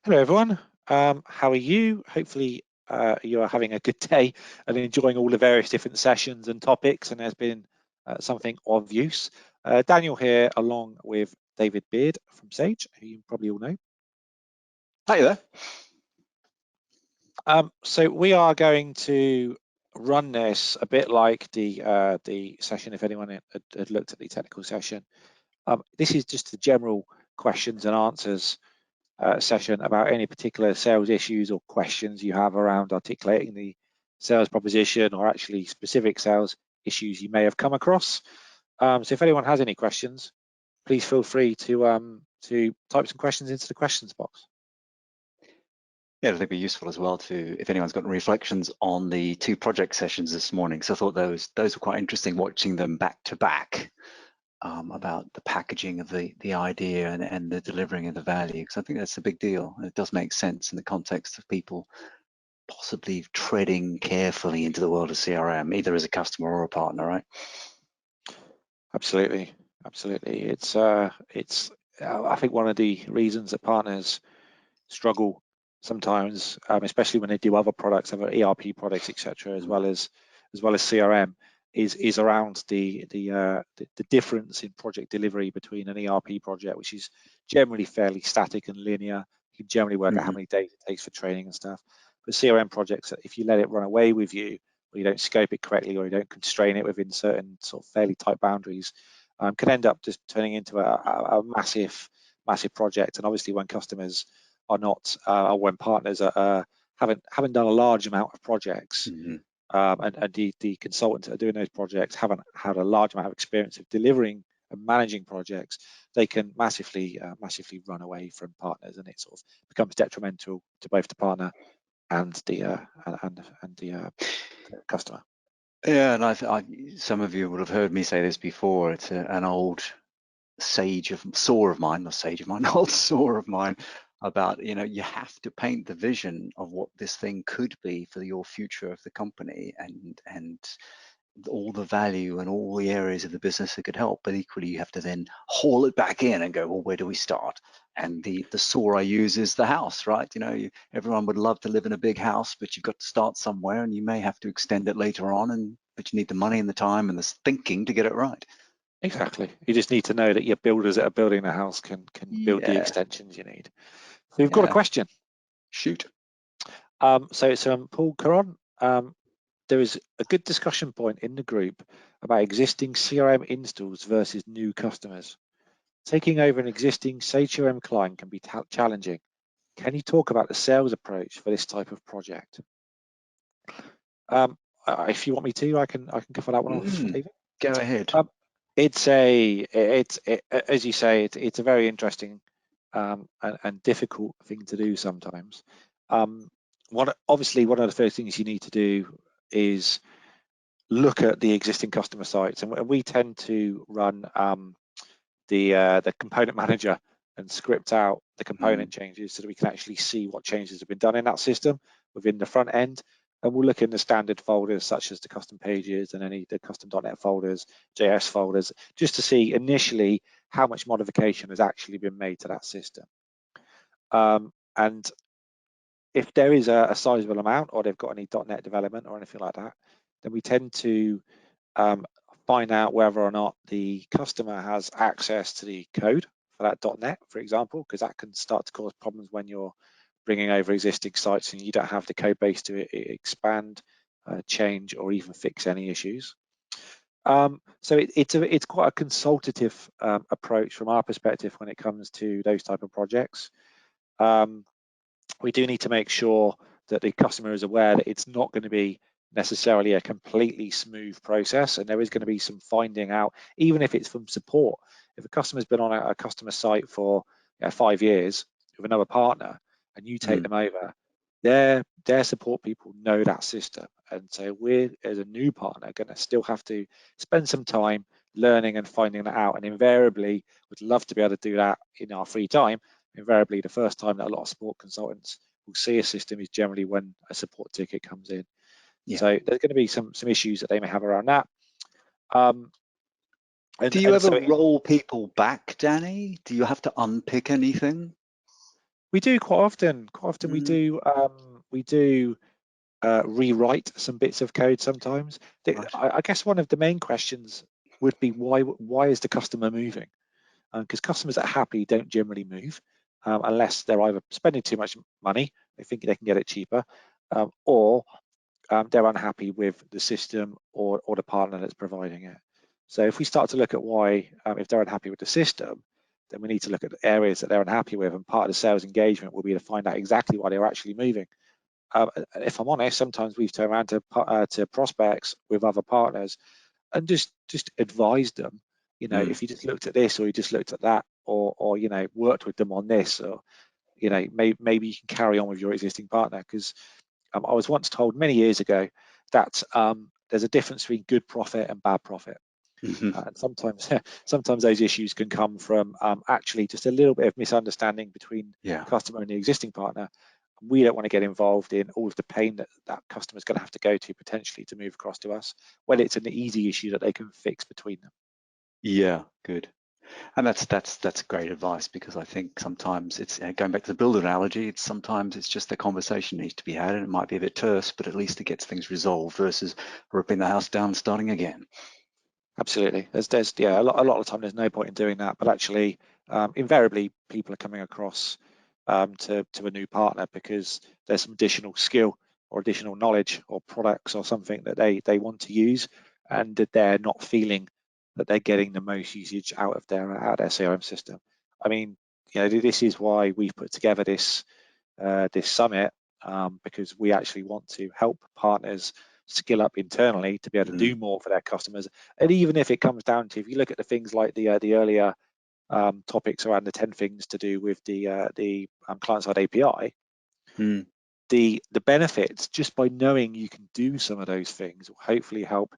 Hello everyone, how are you? Hopefully you are having a good day and enjoying all the various different sessions and topics, and there's been something of use. Daniel here along with David Beard from Sage, who you probably all know. Hi there. So we are going to run this a bit like the session, if anyone had looked at the technical session. This is just the general questions and answers session about any particular sales issues or questions you have around articulating the sales proposition, or actually specific sales issues you may have come across. So if anyone has any questions, please feel free to type some questions into the questions box. Yeah, it'll be useful as well if anyone's got reflections on the two project sessions this morning. So I thought those were quite interesting, watching them back to back, about the packaging of the idea and the delivering of the value, because I think that's a big deal. It does make sense in the context of people possibly treading carefully into the world of CRM, either as a customer or a partner, right? Absolutely. It's I think one of the reasons that partners struggle sometimes, especially when they do other products, other ERP products, etc., as well as CRM, is around the difference in project delivery between an ERP project, which is generally fairly static and linear. You can generally work out how many days it takes for training and stuff. But CRM projects, if you let it run away with you, or you don't scope it correctly, or you don't constrain it within certain sort of fairly tight boundaries, can end up just turning into a massive project. And obviously, when customers are not, or when partners haven't done a large amount of projects, and the consultants that are doing those projects haven't had a large amount of experience of delivering and managing projects, they can massively run away from partners, and it sort of becomes detrimental to both the partner and the customer. Yeah, and some of you would have heard me say this before. It's an old saw of mine, old saw of mine, about, you have to paint the vision of what this thing could be for your future of the company, and all the value and all the areas of the business that could help. But equally, you have to then haul it back in and go, well, where do we start? And the saw I use is the house, right? Everyone would love to live in a big house, but you've got to start somewhere, and you may have to extend it later on, but you need the money and the time and the thinking to get it right. Exactly. You just need to know that your builders that are building the house can build the extensions you need. So we've got a question. Shoot. So it's Paul Caron. There is a good discussion point in the group about existing CRM installs versus new customers. Taking over an existing Sage CRM client can be challenging. Can you talk about the sales approach for this type of project? If you want me to, I can cover that one off, David. Go ahead. As you say, it's a very interesting and difficult thing to do sometimes. Obviously, one of the first things you need to do is look at the existing customer sites, and we tend to run the component manager and script out the component changes so that we can actually see what changes have been done in that system within the front end. And we'll look in the standard folders, such as the custom pages and the custom.NET folders, JS folders, just to see initially how much modification has actually been made to that system. And if there is a sizable amount, or they've got any .NET development or anything like that, then we tend to find out whether or not the customer has access to the code for that .NET, for example, because that can start to cause problems when you're bringing over existing sites and you don't have the code base to expand, change, or even fix any issues. So it's quite a consultative approach from our perspective when it comes to those type of projects. We do need to make sure that the customer is aware that it's not going to be necessarily a completely smooth process, and there is going to be some finding out, even if it's from support. If a customer's been on a customer site for 5 years with another partner, and you take them over, their support people know that system, and so we're, as a new partner, going to still have to spend some time learning and finding that out. And invariably, we'd love to be able to do that in our free time. Invariably, the first time that a lot of support consultants will see a system is generally when a support ticket comes in. So there's going to be some issues that they may have around that. Do you ever roll people back, Danny? Do you have to unpick anything? We do quite often. Quite often we Mm, do. We do rewrite some bits of code sometimes. right. I guess one of the main questions would be why is the customer moving? Because customers that are happy don't generally move unless they're either spending too much money, they think they can get it cheaper, or they're unhappy with the system or the partner that's providing it. So if we start to look at why, if they're unhappy with the system, then we need to look at the areas that they're unhappy with, and part of the sales engagement will be to find out exactly why they're actually moving. If I'm honest, sometimes we've turned around to prospects with other partners and just advised them, Mm, if you just looked at this or you just looked at that, or worked with them on this, or maybe you can carry on with your existing partner. Because I was once told many years ago that there's a difference between good profit and bad profit. mhm. And sometimes, sometimes those issues can come from actually just a little bit of misunderstanding between Yeah. customer and the existing partner. We don't want to get involved in all of the pain that that customer is going to have to go to potentially to move across to us, when it's an easy issue that they can fix between them. Yeah, good. And that's great advice, because I think sometimes it's going back to the builder analogy. It's sometimes it's just the conversation needs to be had, and it might be a bit terse, but at least it gets things resolved versus ripping the house down and starting again. Absolutely. There's yeah, a lot of the time there's no point in doing that, but actually, invariably people are coming across to a new partner because there's some additional skill or additional knowledge or products or something that they want to use, and that they're not feeling that they're getting the most usage out of their CRM system. I mean, this is why we've put together this summit, because we actually want to help partners skill up internally to be able to Mm, do more for their customers. And even if it comes down to, if you look at the things like the earlier topics around the 10 things to do with the client-side API, mm, the benefits just by knowing you can do some of those things will hopefully help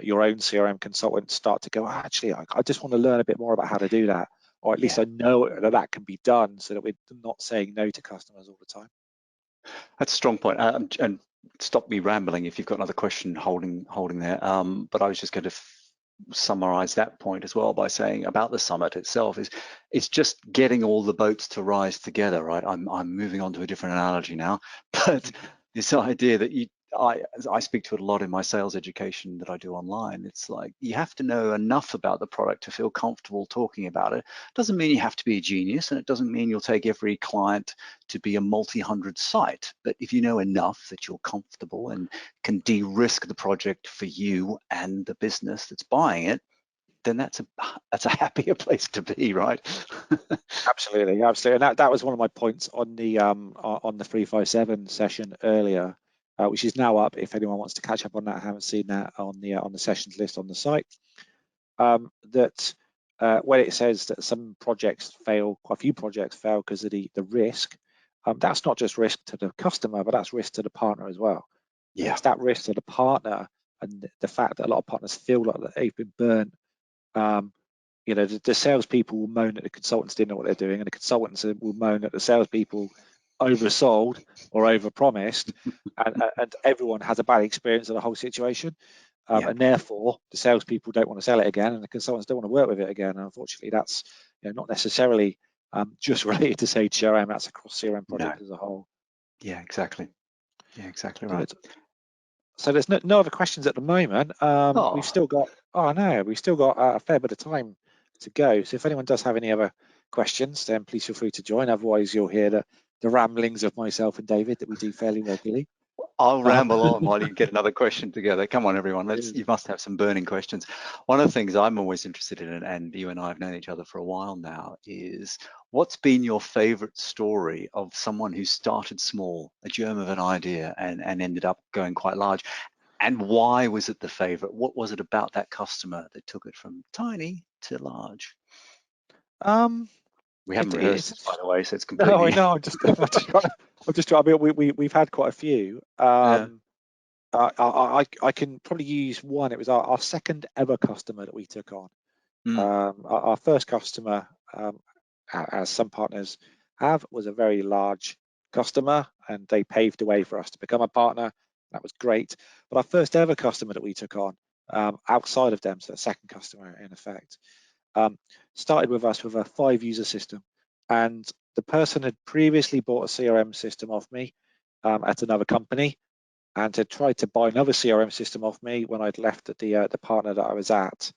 your own CRM consultant start to go, actually, I just want to learn a bit more about how to do that. Or at least yeah, I know that that can be done, so that we're not saying no to customers all the time. that's a strong point. And stop me rambling if you've got another question holding there. But I was just going to summarize that point as well by saying about the summit itself is it's just getting all the boats to rise together, right? I'm moving on to a different analogy now, but this idea that I speak to it a lot in my sales education that I do online. It's like you have to know enough about the product to feel comfortable talking about it. Doesn't mean you have to be a genius, and it doesn't mean you'll take every client to be a multi-hundred site. But if you know enough that you're comfortable and can de-risk the project for you and the business that's buying it, then that's a happier place to be, right? Absolutely, absolutely, and that was one of my points on the 357 session earlier, which is now up. If anyone wants to catch up on that, I haven't seen that on the sessions list on the site. That when it says that some projects fail, quite a few projects fail because of the risk. That's not just risk to the customer, but that's risk to the partner as well. And Yeah, it's that risk to the partner and the fact that a lot of partners feel like they've been burnt. Um, the salespeople will moan that the consultants didn't know what they're doing, and the consultants will moan that the salespeople oversold or overpromised, and everyone has a bad experience of the whole situation. yeah, And therefore, the salespeople don't want to sell it again, and the consultants don't want to work with it again. And unfortunately, that's not necessarily just related to Sage CRM. That's across CRM no, projects as a whole. yeah, exactly. Yeah, exactly right. Good. So there's no other questions at the moment. We've Oh, still got, oh no, we've still got a fair bit of time to go. So if anyone does have any other questions, then please feel free to join. Otherwise, you'll hear the ramblings of myself and David that we do fairly regularly. I'll Um, ramble on while you get another question together. Come on, everyone. You must have some burning questions. One of the things I'm always interested in, and you and I have known each other for a while now, is what's been your favorite story of someone who started small, a germ of an idea, and ended up going quite large? And why was it the favorite? What was it about that customer that took it from tiny to large? um, We haven't rehearsed this, by it's the way, so it's no, I completely. know. I'm just trying. I mean, we've had quite a few. Yeah. I can probably use one. It was our second ever customer that we took on. Mm, Our first customer, as some partners have, was a very large customer, and they paved the way for us to become a partner. That was great. But our first ever customer that we took on, outside of them, so a second customer in effect, um, started with us with a 5-user system, and the person had previously bought a CRM system off me at another company, and had tried to buy another CRM system off me when I'd left at the partner that I was at.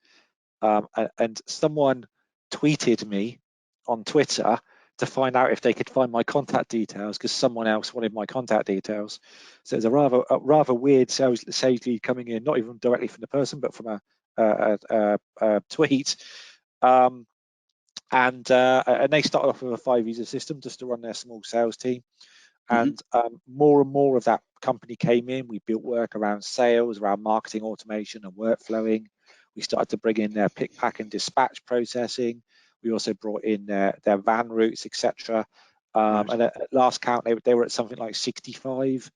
And someone tweeted me on Twitter to find out if they could find my contact details, because someone else wanted my contact details. So it's a rather weird sales lead coming in, not even directly from the person, but from a tweet. And they started off with a 5-user system just to run their small sales team. And more and more of that company came in. We built work around sales, around marketing automation and workflowing. We started to bring in their pick, pack, and dispatch processing. We also brought in their van routes, etc. And at last count, they were at something like 65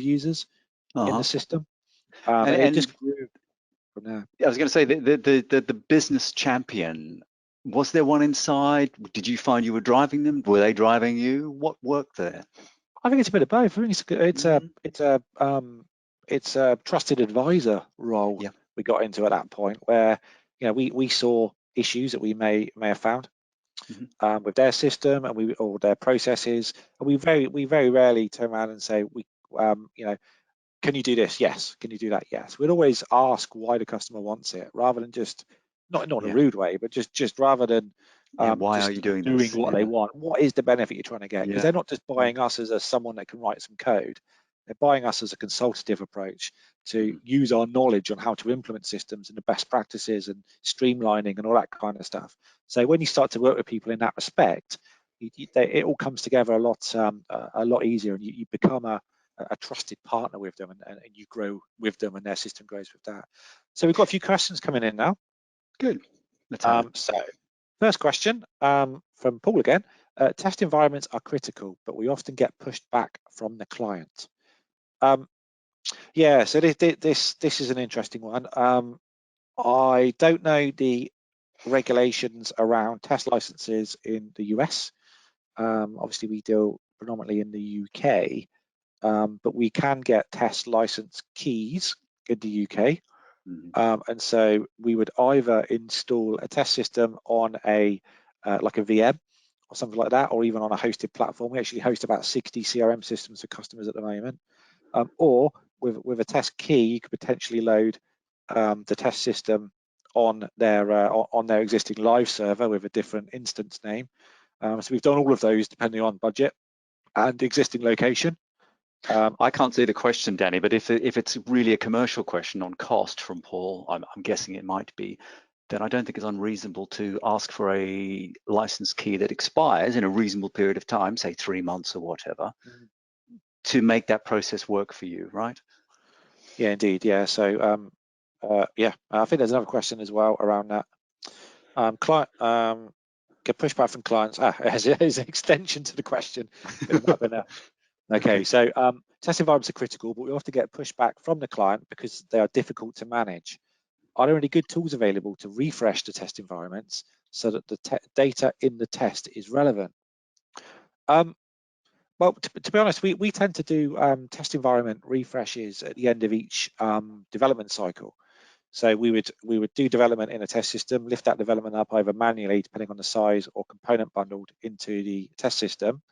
users in the system. And it just grew from there. I was going to say the business champion. Was there one inside? Did you find you were driving them? Were they driving you? What worked there? I think it's a bit of both. I think it's a trusted advisor role we got into at that point, where we saw issues that we may have found with their system or their processes, and we very rarely turn around and say can you do this? Yes. Can you do that? Yes. We'd always ask why the customer wants it, rather than just not in a rude way, but just rather than why just are you doing what they want. What is the benefit you're trying to get? Because they're not just buying us as someone that can write some code. They're buying us as a consultative approach to use our knowledge on how to implement systems and the best practices and streamlining and all that kind of stuff. So when you start to work with people in that respect, it all comes together a lot easier, and you become a trusted partner with them, and you grow with them, and their system grows with that. So we've got a few questions coming in now. Good. Let's have it. So first question from Paul again. Test environments are critical, but we often get pushed back from the client. So this is an interesting one. I don't know the regulations around test licenses in the US. Obviously, we deal predominantly in the UK. But we can get test license keys in the UK. And so we would either install a test system on like a VM or something like that, or even on a hosted platform. We actually host about 60 CRM systems for customers at the moment. Or with a test key, you could potentially load the test system on their existing live server with a different instance name. So we've done all of those depending on budget and existing location. I can't see the question, Danny, but if it's really a commercial question on cost from Paul, I'm guessing it might be, then I don't think it's unreasonable to ask for a license key that expires in a reasonable period of time, say 3 months or whatever, to make that process work for you, right? Yeah, indeed. Yeah. So I think there's another question as well around that. Client get pushback from clients. As an extension to the question. Okay, so test environments are critical, but we often get pushback from the client because they are difficult to manage. Are there any good tools available to refresh the test environments so that the data in the test is relevant? Well, to be honest, we tend to do test environment refreshes at the end of each development cycle. So we would do development in a test system, lift that development up either manually, depending on the size, or component bundled into the test system.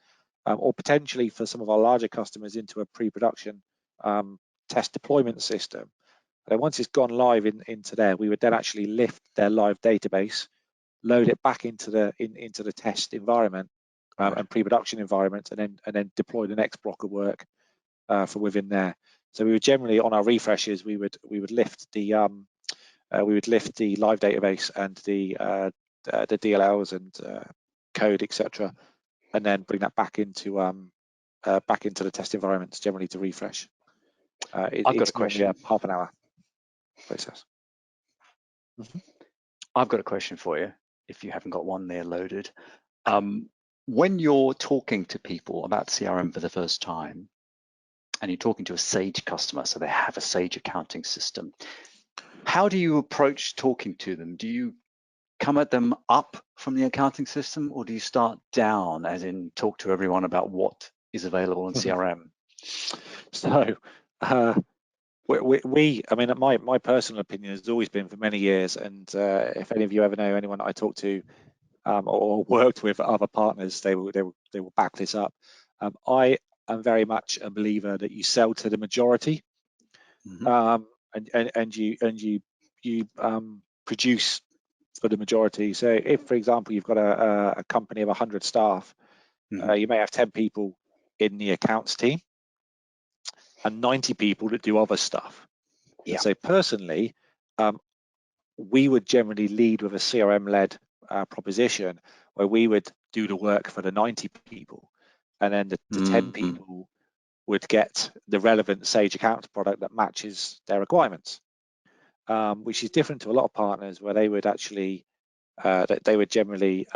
Or potentially for some of our larger customers into a pre-production test deployment system. And then once it's gone live into there, we would then actually lift their live database, load it back into the test environment and pre-production environment, and then deploy the next block of work for within there. So we would generally, on our refreshes, we would lift the live database and the DLLs and code, etc. And then bring that back into the test environments, generally to refresh. I've got a question. A half an hour process. I've got a question for you, if you haven't got one there loaded. When you're talking to people about CRM for the first time, and you're talking to a Sage customer, so they have a Sage accounting system, how do you approach talking to them? Do you come at them up from the accounting system, or do you start down, as in talk to everyone about what is available in CRM? So my personal opinion has always been for many years, and if any of you ever know anyone that I talk to or worked with other partners, they will back this up. I am very much a believer that you sell to the majority, and you produce for the majority. So if, for example, you've got a company of 100 staff, you may have 10 people in the accounts team and 90 people that do other stuff. Yeah. And so personally, we would generally lead with a CRM-led proposition where we would do the work for the 90 people, and then the 10 people would get the relevant Sage Accounts product that matches their requirements, which is different to a lot of partners where they would actually they would generally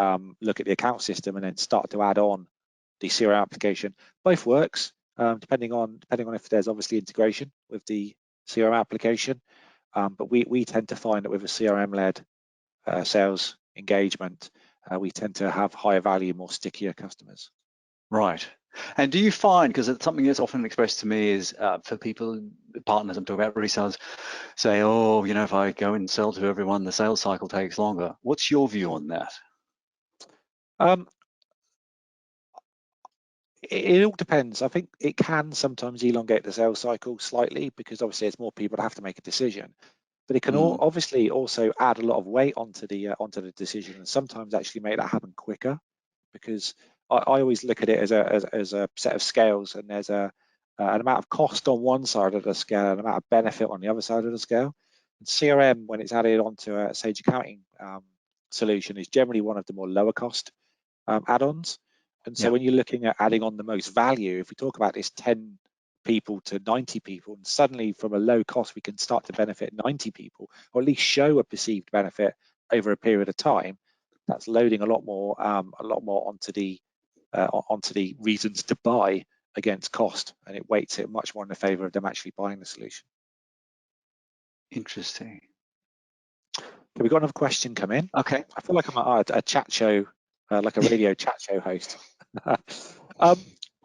look at the account system and then start to add on the CRM application. Both works, depending on if there's obviously integration with the CRM application. But we tend to find that with a CRM-led sales engagement, we tend to have higher value, more stickier customers. Right. And do you find, because it's something that's often expressed to me is for people, partners, I'm talking about resellers, say, oh, you know, if I go and sell to everyone, the sales cycle takes longer. What's your view on that? It all depends. I think it can sometimes elongate the sales cycle slightly because obviously it's more people that have to make a decision. But it can obviously also add a lot of weight onto the decision, and sometimes actually make that happen quicker. Because I always look at it as a set of scales, and there's an amount of cost on one side of the scale and an amount of benefit on the other side of the scale. And CRM, when it's added onto a Sage Accounting solution, is generally one of the more lower cost add-ons. And so when you're looking at adding on the most value, if we talk about this 10 people to 90 people, and suddenly from a low cost we can start to benefit 90 people, or at least show a perceived benefit over a period of time, that's loading a lot more onto the reasons to buy against cost, and it weights it much more in the favor of them actually buying the solution. Interesting. Okay, we've got another question come in. Okay. I feel like I'm at a chat show, like a radio chat show host.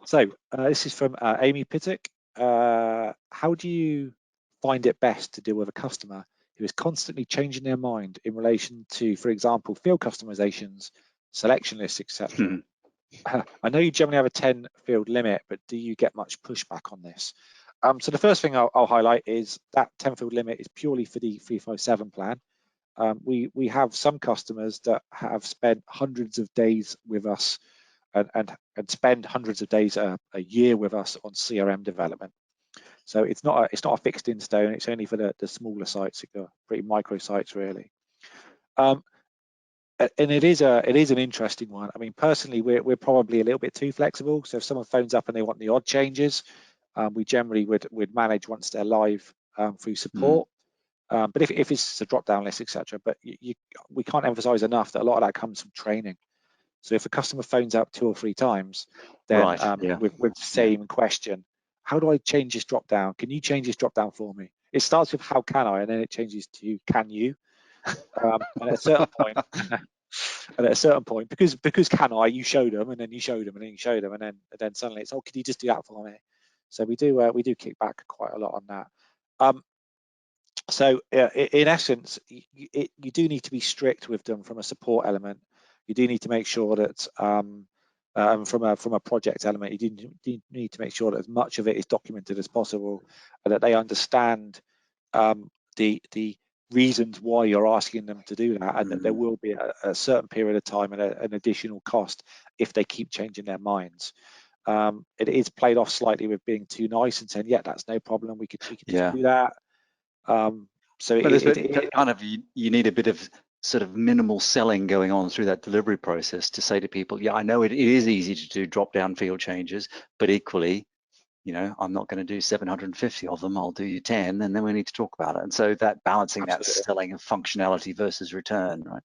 So this is from Amy Pittock. How do you find it best to deal with a customer who is constantly changing their mind in relation to, for example, field customizations, selection lists, etc.? I know you generally have a 10 field limit, but do you get much pushback on this? So the first thing I'll highlight is that 10 field limit is purely for the 357 plan. We have some customers that have spent hundreds of days with us and spend hundreds of days a year with us on CRM development. So it's not a fixed in stone. It's only for the smaller sites, the pretty micro sites really. And it is an interesting one. I mean, personally, we're probably a little bit too flexible. So if someone phones up and they want the odd changes, we generally would manage once they're live through support. But if it's a drop-down list, etc. But we can't emphasize enough that a lot of that comes from training. So if a customer phones up 2 or 3 times, then with the same question, how do I change this drop-down? Can you change this drop-down for me? It starts with how can I, and then it changes to can you? And at a certain point, because can I, you show them, and then you show them, and then you show them, and then suddenly it's, oh, can you just do that for me? So we do kick back quite a lot on that. So in essence, you do need to be strict with them from a support element. You do need to make sure that from a project element, you do need to make sure that as much of it is documented as possible, and that they understand the reasons why you're asking them to do that, and that there will be a certain period of time and an additional cost if they keep changing their minds. It is played off slightly with being too nice and saying, yeah, that's no problem, we could just do that. So but it kind of you need a bit of sort of minimal selling going on through that delivery process to say to people, yeah, I know it is easy to do drop down field changes, but equally, you know, I'm not going to do 750 of them, I'll do you 10, and then we need to talk about it. And so that balancing that selling of functionality versus return, right?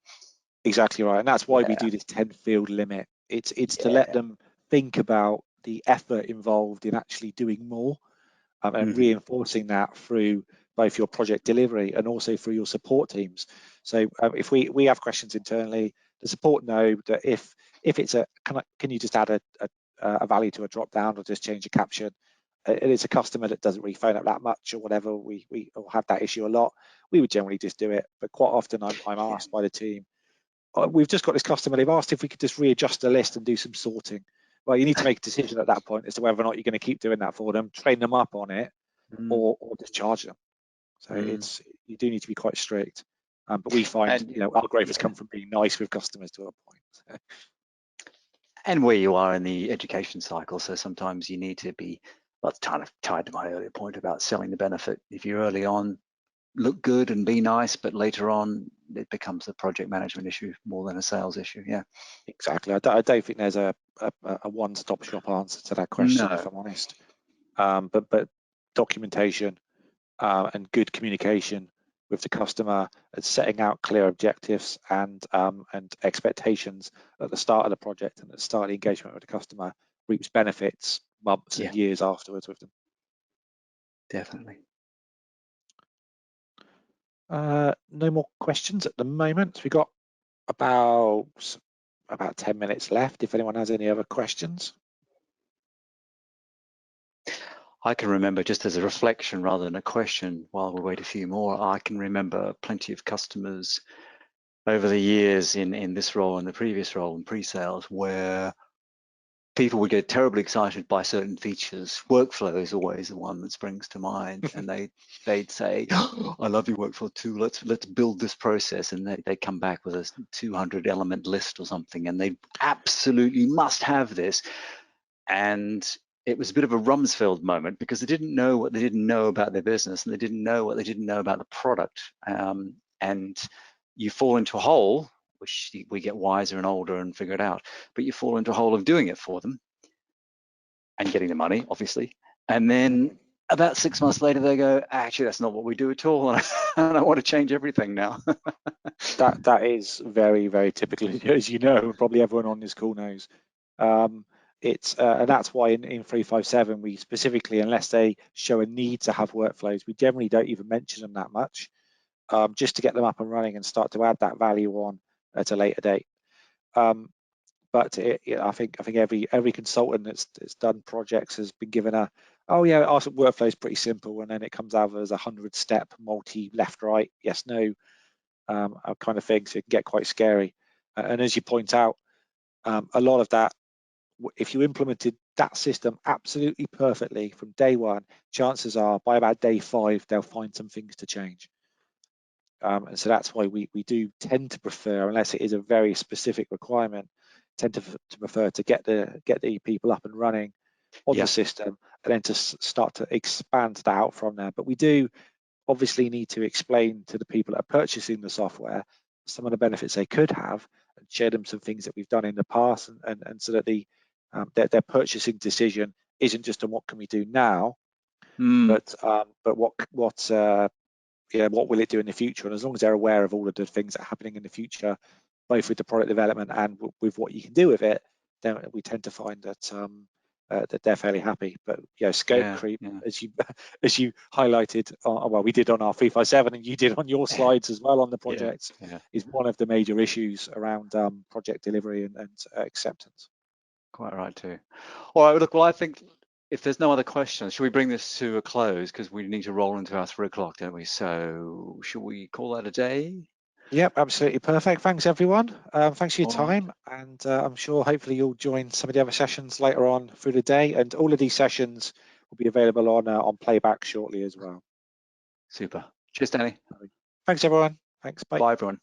Exactly right. And that's why we do this 10 field limit. It's to let them think about the effort involved in actually doing more, and reinforcing that through both your project delivery and also through your support teams. So if we have questions internally, the support know that if it's can you just add a value to a drop down or just change a caption, and it's a customer that doesn't really phone up that much or whatever, we have that issue a lot, we would generally just do it. But quite often I'm asked by the team, we've just got this customer, they've asked if we could just readjust the list and do some sorting. Well, you need to make a decision at that point as to whether or not you're going to keep doing that for them, train them up on it, or just charge them. So you do need to be quite strict. But we find, And our growth has come from being nice with customers to a point. So. And where you are in the education cycle, so sometimes you need to be, well, it's kind of tied to my earlier point about selling the benefit. If you early on look good and be nice, but later on it becomes a project management issue more than a sales issue. Yeah, exactly. I don't think there's a one-stop shop answer to that question, if I'm honest. But documentation and good communication with the customer and setting out clear objectives and expectations at the start of the project and at the start of the engagement with the customer reaps benefits months and years afterwards with them. Definitely. No more questions at the moment. We've got about 10 minutes left if anyone has any other questions. I can remember, just as a reflection rather than a question, while we wait a few more, I can remember plenty of customers over the years in this role and the previous role in pre-sales where people would get terribly excited by certain features. Workflow is always the one that springs to mind, and they'd say, oh, "I love your workflow too. Let's build this process." And they come back with a 200 element list or something, and they absolutely must have this. And it was a bit of a Rumsfeld moment because they didn't know what they didn't know about their business, and they didn't know what they didn't know about the product. And you fall into a hole, which we get wiser and older and figure it out, but you fall into a hole of doing it for them and getting the money, obviously. And then about 6 months later, they go, actually, that's not what we do at all. And I want to change everything now. that is very, very typical, as you know, and probably everyone on this call knows. And that's why in 357, we specifically, unless they show a need to have workflows, we generally don't even mention them that much, just to get them up and running and start to add that value on at a later date. But I think every consultant that's done projects has been given our workflow is pretty simple, and then it comes out as a 100-step multi left right yes no kind of thing, so it can get quite scary. And as you point out, a lot of that, if you implemented that system absolutely perfectly from day one, chances are by about day 5 they'll find some things to change. And so that's why we do tend to prefer, unless it is a very specific requirement, tend to prefer to get the people up and running on the system, and then to start to expand that out from there. But we do obviously need to explain to the people that are purchasing the software some of the benefits they could have, and share them some things that we've done in the past, and so that their purchasing decision isn't just on what can we do now, but what will it do in the future. And as long as they're aware of all of the things that are happening in the future, both with the product development and with what you can do with it, then we tend to find that they're fairly happy. But scope creep, as you highlighted, we did on our 357, and you did on your slides as well on the projects, is one of the major issues around project delivery and acceptance. Quite right too. All right, look, well, I think if there's no other questions, should we bring this to a close, because we need to roll into our 3 o'clock, don't we? So should we call that a day? Yep, absolutely perfect. Thanks everyone. Thanks for your time, and I'm sure hopefully you'll join some of the other sessions later on through the day, and all of these sessions will be available on playback shortly as well. Super. Cheers, Danny. Thanks everyone. Thanks. Bye. Bye everyone.